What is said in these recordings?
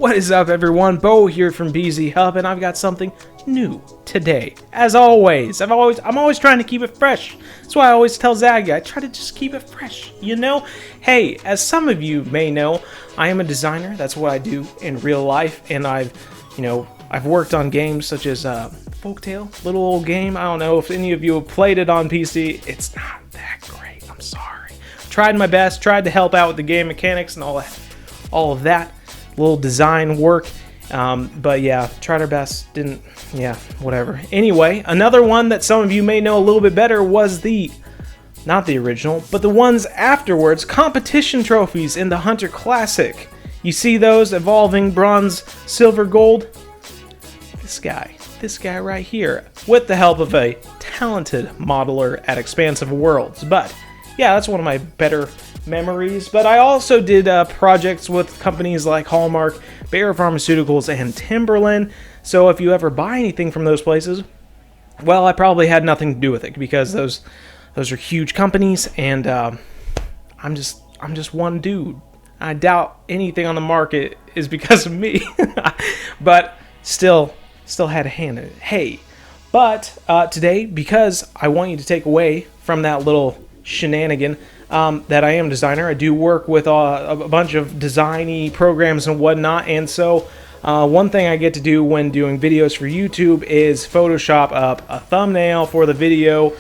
What is up, everyone? Bo here from BZ Hub, and I've got something new today. As always, I'm always trying to keep it fresh. That's why I always tell Zaggy, I try to just keep it fresh, you know? Hey, as some of you may know, I am a designer. That's what I do in real life, and I've worked on games such as Folktale, little old game. I don't know if any of you have played it on PC. It's not that great. I'm sorry. Tried my best. Tried to help out with the game mechanics and all of that little design work. But yeah, tried our best. Didn't. Yeah, whatever. Anyway, another one that some of you may know a little bit better was not the original, but the ones afterwards, competition trophies in the Hunter Classic. You see those evolving bronze, silver, gold? This guy right here, with the help of a talented modeler at Expansive Worlds. But yeah, that's one of my better memories. But I also did projects with companies like Hallmark, Bayer Pharmaceuticals, and Timberland. So if you ever buy anything from those places, well, I probably had nothing to do with it, because those are huge companies, and I'm just one dude. I doubt anything on the market is because of me, but still had a hand in it. Hey, but today, because I want you to take away from that little shenanigan, that I am a designer. I do work with a bunch of designy programs and whatnot, and so one thing I get to do when doing videos for YouTube is Photoshop up a thumbnail for the video.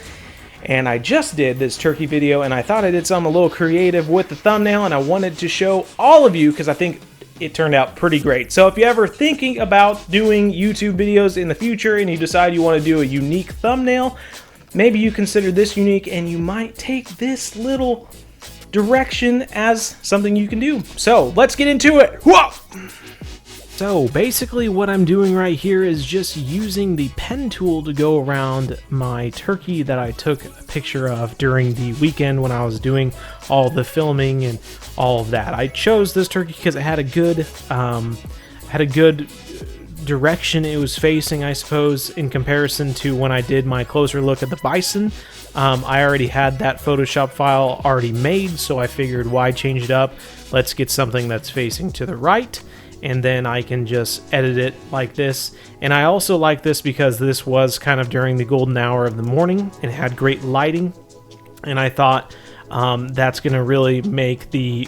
And I just did this turkey video, and I thought I did something a little creative with the thumbnail, and I wanted to show all of you because I think it turned out pretty great. So if you're ever thinking about doing YouTube videos in the future and you decide you want to do a unique thumbnail, maybe you consider this unique and you might take this little direction as something you can do. So let's get into it. Whoa! So basically what I'm doing right here is just using the pen tool to go around my turkey that I took a picture of during the weekend when I was doing all the filming and all of that. I chose this turkey because it had a good direction it was facing, I suppose, in comparison to when I did my closer look at the bison. I already had that Photoshop file already made, so I figured why change it up? Let's get something that's facing to the right, and then I can just edit it like this. And I also like this because this was kind of during the golden hour of the morning and it had great lighting, and I thought that's going to really make the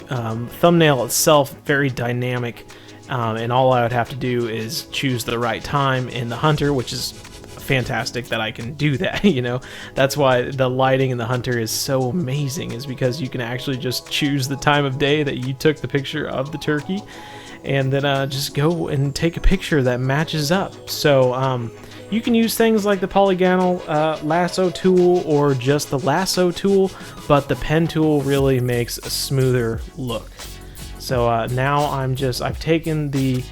thumbnail itself very dynamic, and all I would have to do is choose the right time in the Hunter, which is fantastic that I can do that. You know, that's why the lighting in the Hunter is so amazing, is because you can actually just choose the time of day that you took the picture of the turkey, and then just go and take a picture that matches up. So you can use things like the polygonal lasso tool or just the lasso tool, but the pen tool really makes a smoother look. So now I've taken the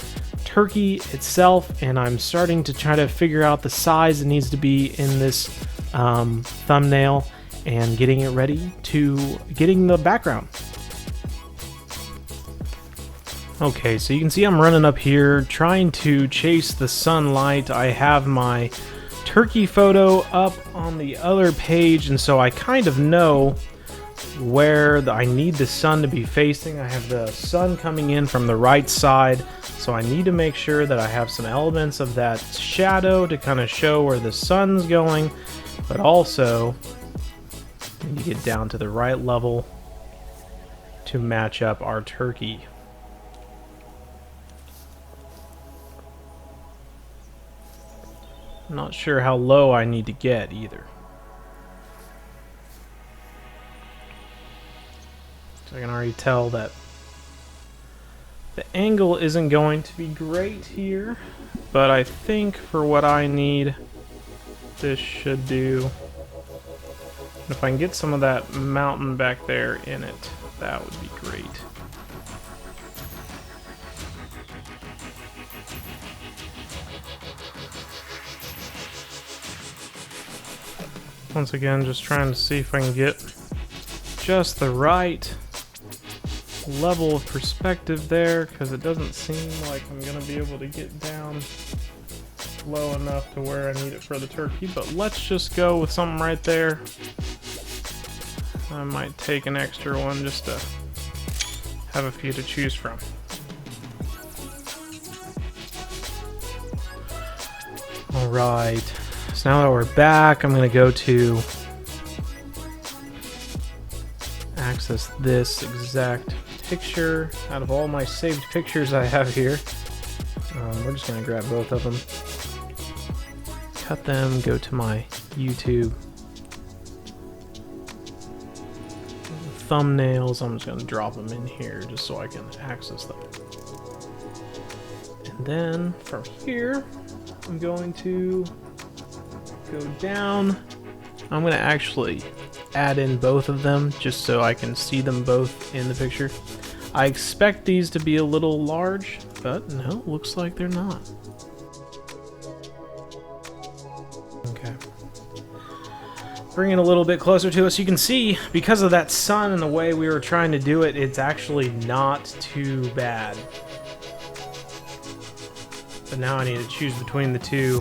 turkey itself and I'm starting to try to figure out the size it needs to be in this thumbnail and getting it ready to getting the background. Okay, so you can see I'm running up here trying to chase the sunlight. I have my turkey photo up on the other page, and so I kind of know where I need the sun to be facing. I have the sun coming in from the right side, so I need to make sure that I have some elements of that shadow to kind of show where the sun's going, but also I need to get down to the right level to match up our turkey. I'm not sure how low I need to get either. So I can already tell that the angle isn't going to be great here, but I think for what I need, this should do. If I can get some of that mountain back there in it, that would be great. Once again, just trying to see if I can get just the right level of perspective there, because it doesn't seem like I'm going to be able to get down low enough to where I need it for the turkey, but let's just go with something right there. I might take an extra one just to have a few to choose from. Alright, so now that we're back, I'm going to go to access this exact picture out of all my saved pictures I have here. We're just going to grab both of them, cut them, go to my YouTube thumbnails. I'm just going to drop them in here just so I can access them. And then from here, I'm going to go down. I'm going to actually add in both of them just so I can see them both in the picture. I expect these to be a little large, but no, looks like they're not. Okay. Bring it a little bit closer to us. You can see, because of that sun and the way we were trying to do it, it's actually not too bad. But now I need to choose between the two,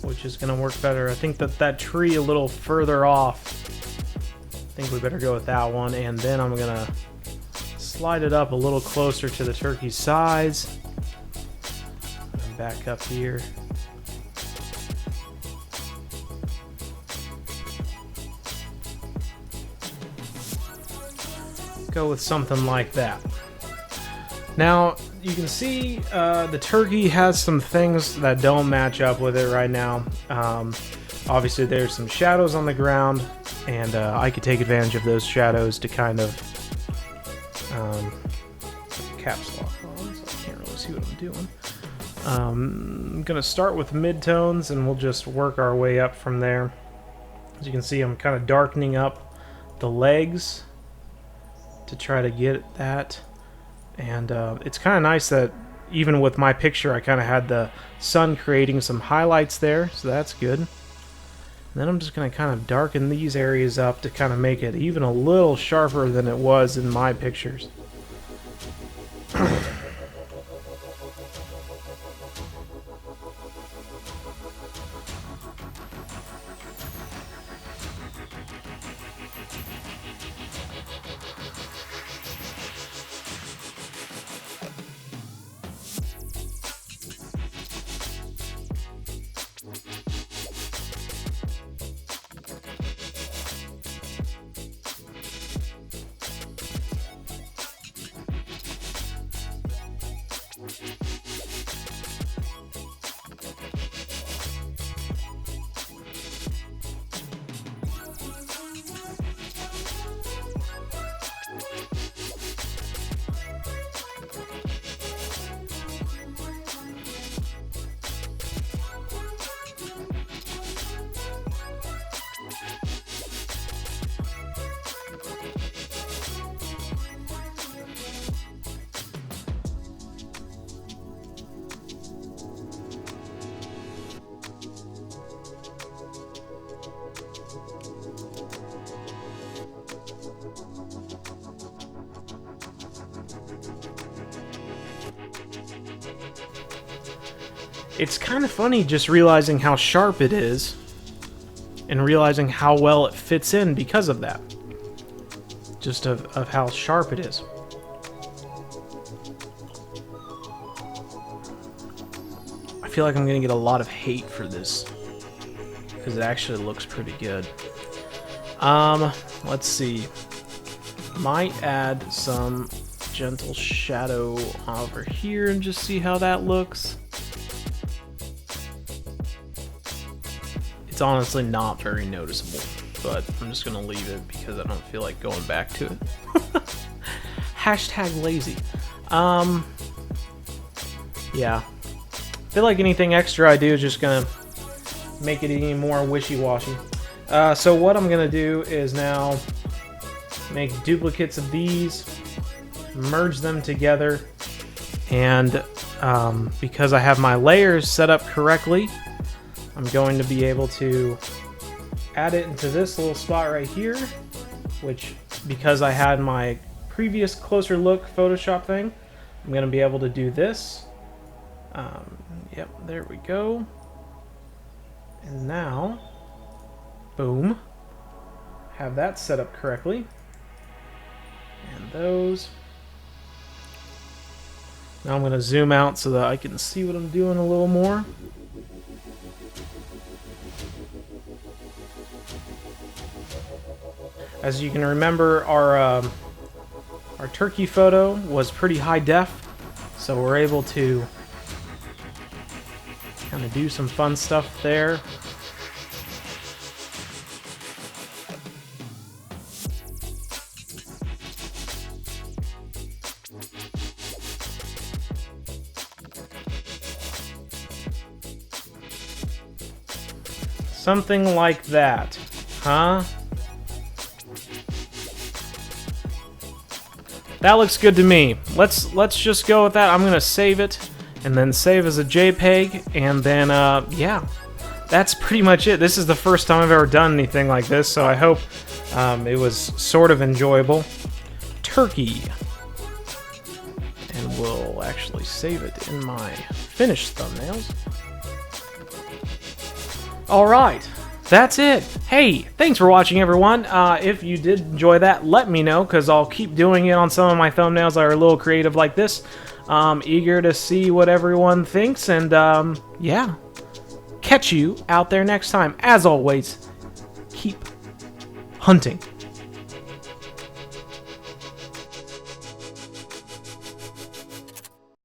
which is going to work better. I think that tree a little further off, I think we better go with that one. And then I'm going to slide it up a little closer to the turkey's size. And back up here. Go with something like that. Now, you can see the turkey has some things that don't match up with it right now. Obviously, there's some shadows on the ground, and I could take advantage of those shadows to kind of caps lock on, so I can't really see what I'm doing. I'm going to start with mid-tones, and we'll just work our way up from there. As you can see, I'm kind of darkening up the legs to try to get that. And it's kind of nice that even with my picture, I kind of had the sun creating some highlights there, so that's good. And then I'm just going to kind of darken these areas up to kind of make it even a little sharper than it was in my pictures. It's kind of funny just realizing how sharp it is and realizing how well it fits in because of that. Just of how sharp it is. I feel like I'm going to get a lot of hate for this because it actually looks pretty good. Let's see. Might add some gentle shadow over here and just see how that looks. It's honestly not very noticeable, but I'm just going to leave it because I don't feel like going back to it. Hashtag lazy. Yeah. I feel like anything extra I do is just going to make it any more wishy-washy. So what I'm going to do is now make duplicates of these, merge them together, and because I have my layers set up correctly, I'm going to be able to add it into this little spot right here, which, because I had my previous closer look Photoshop thing, I'm going to be able to do this. Yep, there we go. And now, boom, have that set up correctly. And those. Now I'm going to zoom out so that I can see what I'm doing a little more. As you can remember, our turkey photo was pretty high def, so we're able to kind of do some fun stuff there. Something like that, huh? That looks good to me. Let's just go with that. I'm gonna save it, and then save as a JPEG, and then yeah, that's pretty much it. This is the first time I've ever done anything like this, so I hope it was sort of enjoyable. Turkey, and we'll actually save it in my finished thumbnails. Alright, that's it. Hey, thanks for watching, everyone. If you did enjoy that, let me know, because I'll keep doing it on some of my thumbnails that are a little creative like this. Eager to see what everyone thinks, and yeah, catch you out there next time. As always, keep hunting.